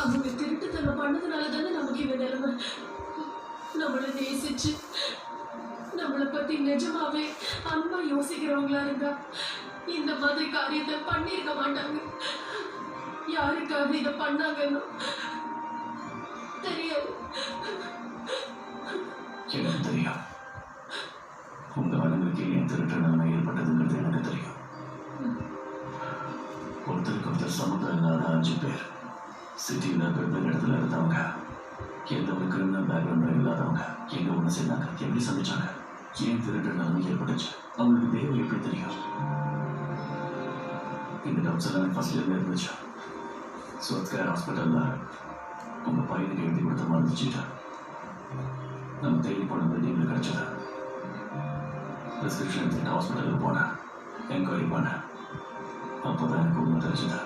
அவங்க திருட்டுத்தனம் பண்ணதுனால தானே நமக்கு இந்த நிலைமை. நம்மளை நேசிச்சு நம்மளை பத்தி நிஜமாவே அன்பா யோசிக்கிறவங்களா இருந்தா இந்த மாதிரி காரியத்தை பண்ணிருக்க மாட்டாங்க. யாருக்காக இதை பண்ணாங்கன்னு தெரியாது. எனக்கு தெரியும். உங்க ஆளுங்களுக்கு ஏன் திருட்டு நிலைமை ஏற்பட்டதுங்கிறது எனக்கு தெரியும். ஒருத்தருக்கு ஒருத்தர் சம்மந்தம் இல்லாத 5 பேர் சிட்டியில் வெவ்வேறு இடத்துல இருந்தவங்க, எந்த ஒரு கிரிமினல் பேக்ரவுண்டும் இல்லாதவங்க எங்க ஒன்று சேர்ந்தாங்க, எப்படி சந்திச்சாங்க, ஏன் திருட்டு நிலைமை ஏற்பட்டுச்சு, அவங்களுக்கு தேவை எப்படி தெரியும்? இந்த டவுட்ஸ் எல்லாம் ஃபர்ஸ்ட் இயர்ல இருந்துச்சு. ஸ்வத்கேர் ஹாஸ்பிட்டலில் உங்கள் பையனுக்கு எழுதி கொடுத்த மறந்துச்சுட்டா நம்ம தேடி போன எங்களுக்கு கிடைச்சது. ப்ரிஸ்கிரிப்ஷன் எடுத்துக்கிட்டு ஹாஸ்பிட்டலுக்கு போனேன், என்கொயரி பண்ணேன். அப்போ தான் எனக்கு ஒன்று தெரிஞ்சுது.